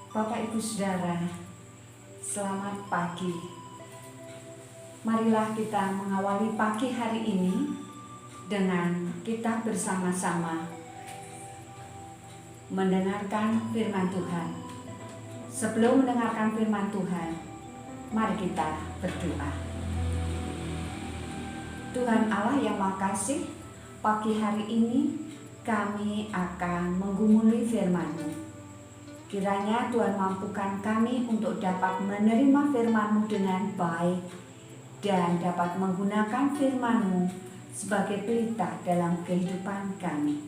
Bapak Ibu Saudara, selamat pagi. Marilah kita mengawali pagi hari ini dengan kita bersama-sama mendengarkan firman Tuhan. Sebelum mendengarkan firman Tuhan, mari kita berdoa. Tuhan Allah yang Maha Kasih, pagi hari ini kami akan menggumuli firman-Mu. Kiranya Tuhan mampukan kami untuk dapat menerima firman-Mu dengan baik dan dapat menggunakan firman-Mu sebagai pelita dalam kehidupan kami.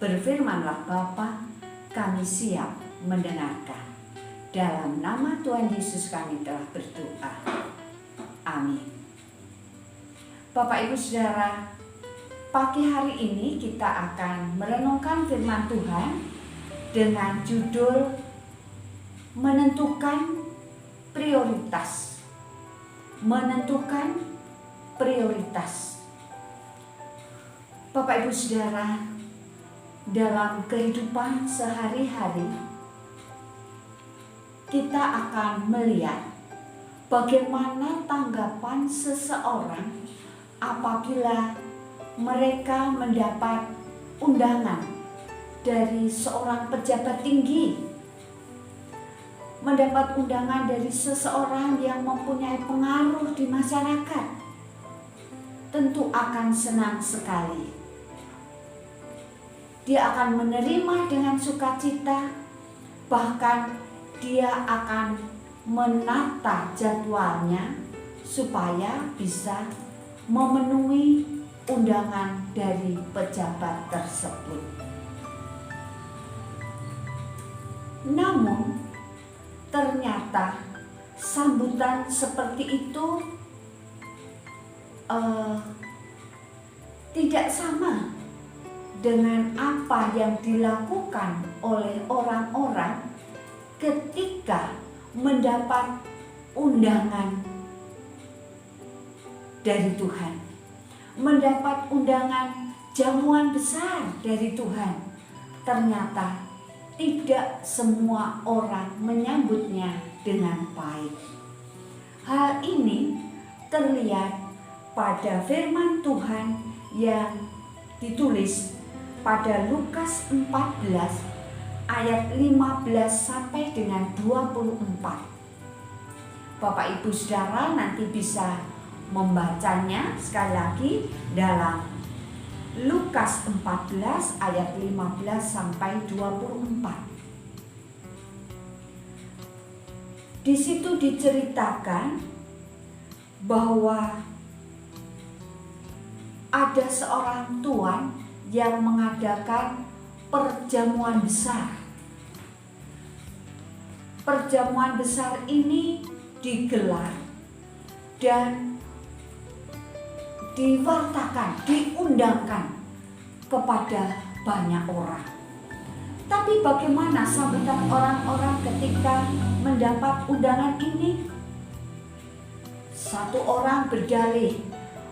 Berfirmanlah Bapa, kami siap mendengarkan. Dalam nama Tuhan Yesus kami telah berdoa. Amin. Bapak Ibu Saudara, pagi hari ini kita akan merenungkan firman Tuhan dengan judul Menentukan Prioritas. Menentukan prioritas. Bapak Ibu Saudara, dalam kehidupan sehari-hari kita akan melihat bagaimana tanggapan seseorang apabila mereka mendapat undangan dari seorang pejabat tinggi, mendapat undangan dari seseorang yang mempunyai pengaruh di masyarakat. Tentu akan senang sekali. Dia akan menerima dengan sukacita, bahkan dia akan menata jadwalnya supaya bisa memenuhi undangan dari pejabat tersebut. Namun ternyata sambutan seperti itu tidak sama dengan apa yang dilakukan oleh orang-orang ketika mendapat undangan dari Tuhan, mendapat undangan jamuan besar dari Tuhan. Ternyata tidak semua orang menyambutnya dengan baik. Hal ini terlihat pada firman Tuhan yang ditulis pada Lukas 14 ayat 15 sampai dengan 24. Bapak Ibu Saudara nanti bisa membacanya sekali lagi dalam Lukas 14 ayat 15 sampai 24. Di situ diceritakan bahwa ada seorang tuan yang mengadakan perjamuan besar. Perjamuan besar ini digelar dan diwartakan, diundangkan kepada banyak orang. Tapi bagaimana sambutan orang-orang ketika mendapat undangan ini? Satu orang berdalih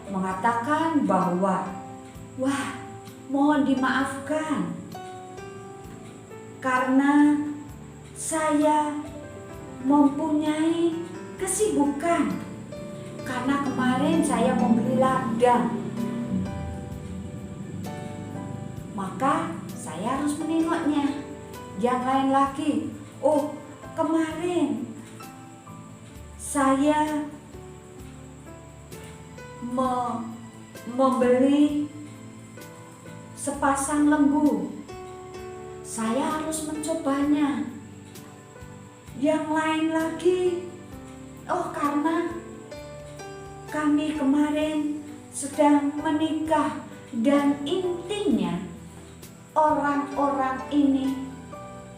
mengatakan bahwa, wah, mohon dimaafkan karena saya mempunyai kesibukan. Karena kemarin saya membeli ladang, maka saya harus menengoknya. Yang lain lagi, oh kemarin saya membeli sepasang lembu, saya harus mencobanya. Yang lain lagi, oh karena kami kemarin sedang menikah. Dan intinya orang-orang ini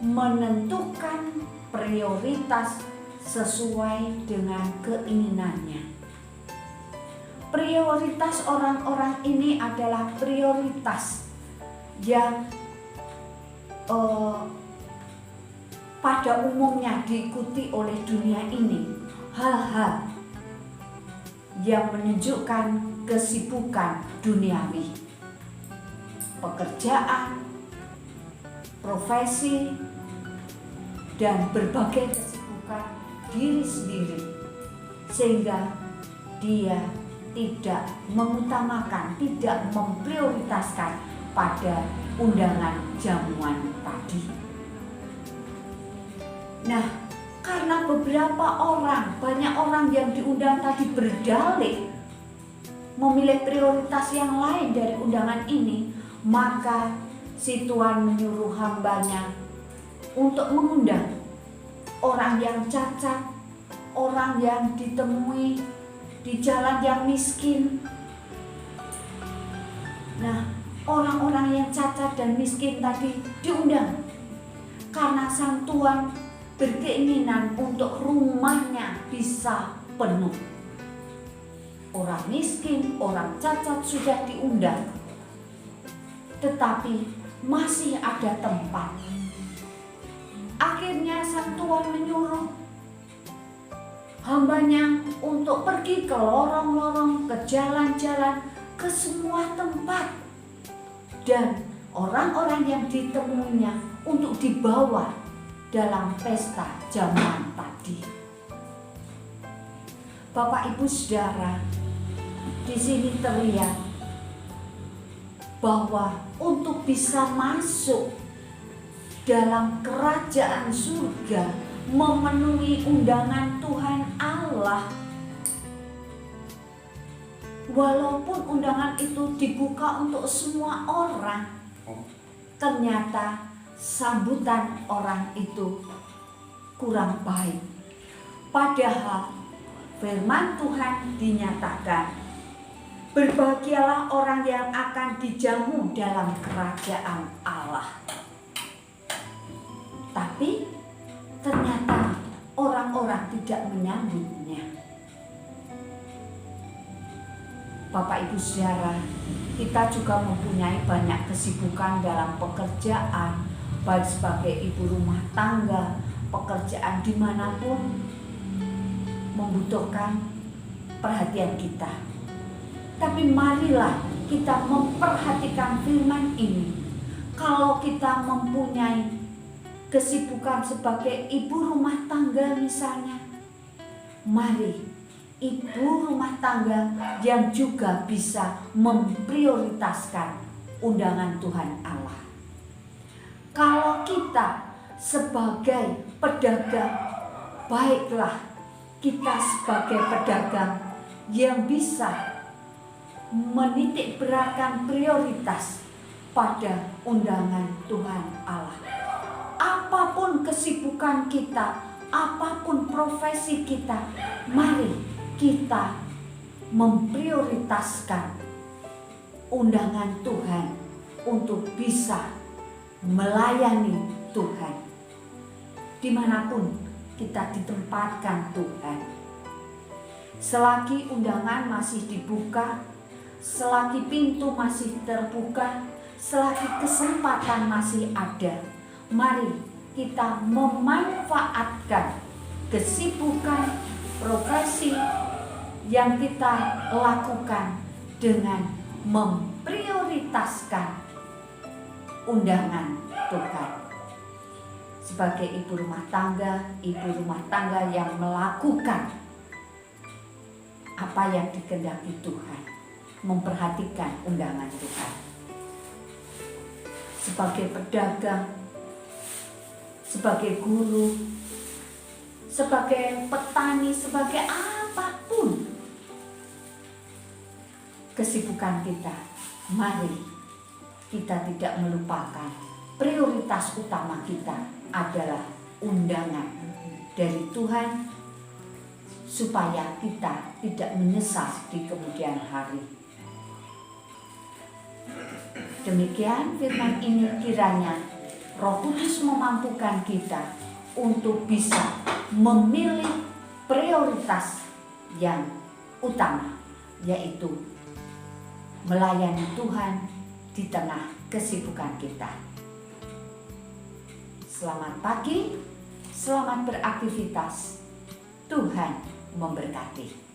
menentukan prioritas sesuai dengan keinginannya. Prioritas orang-orang ini adalah prioritas yang pada umumnya diikuti oleh dunia ini. Hal-hal yang menunjukkan kesibukan duniawi, pekerjaan, profesi, dan berbagai kesibukan diri sendiri, sehingga dia tidak mengutamakan, tidak memprioritaskan pada undangan jamuan tadi. Nah, karena banyak orang yang diundang tadi berdalih memilih prioritas yang lain dari undangan ini, maka si Tuhan menyuruh hambanya untuk mengundang orang yang cacat, orang yang ditemui di jalan yang miskin. Nah, orang-orang yang cacat dan miskin tadi diundang karena sang Tuhan berkeinginan untuk rumahnya bisa penuh. Orang miskin, orang cacat sudah diundang, tetapi masih ada tempat. Akhirnya sang Tuhan menyuruh hambanya untuk pergi ke lorong-lorong, ke jalan-jalan, ke semua tempat, dan orang-orang yang ditemuinya untuk dibawa dalam pesta jamuan tadi. Bapak Ibu Saudara, di sini terlihat bahwa untuk bisa masuk dalam kerajaan surga, memenuhi undangan Tuhan Allah, walaupun undangan itu dibuka untuk semua orang, ternyata sambutan orang itu kurang baik. Padahal firman Tuhan dinyatakan, berbahagialah orang yang akan dijamu dalam kerajaan Allah. Tapi ternyata orang-orang tidak menyambutnya. Bapak Ibu Saudara, kita juga mempunyai banyak kesibukan dalam pekerjaan, baik sebagai ibu rumah tangga, pekerjaan dimanapun membutuhkan perhatian kita. Tapi marilah kita memperhatikan firman ini. Kalau kita mempunyai kesibukan sebagai ibu rumah tangga misalnya, mari ibu rumah tangga yang juga bisa memprioritaskan undangan Tuhan Allah. Kalau kita sebagai pedagang, baiklah kita sebagai pedagang yang bisa menitik beratkan prioritas pada undangan Tuhan Allah. Apapun kesibukan kita, apapun profesi kita, mari kita memprioritaskan undangan Tuhan untuk bisa melayani Tuhan dimanapun kita ditempatkan Tuhan. Selagi undangan masih dibuka, selagi pintu masih terbuka, selagi kesempatan masih ada, mari kita memanfaatkan kesibukan profesi yang kita lakukan dengan memprioritaskan undangan Tuhan. Sebagai ibu rumah tangga yang melakukan apa yang dikehendaki Tuhan, memperhatikan undangan Tuhan. Sebagai pedagang, sebagai guru, sebagai petani, sebagai apapun kesibukan kita, mari kita tidak melupakan prioritas utama kita adalah undangan dari Tuhan, supaya kita tidak menyesal di kemudian hari. Demikian firman ini, kiranya Roh Kudus memampukan kita untuk bisa memilih prioritas yang utama, yaitu melayani Tuhan di tengah kesibukan kita. Selamat pagi, selamat beraktivitas. Tuhan memberkati.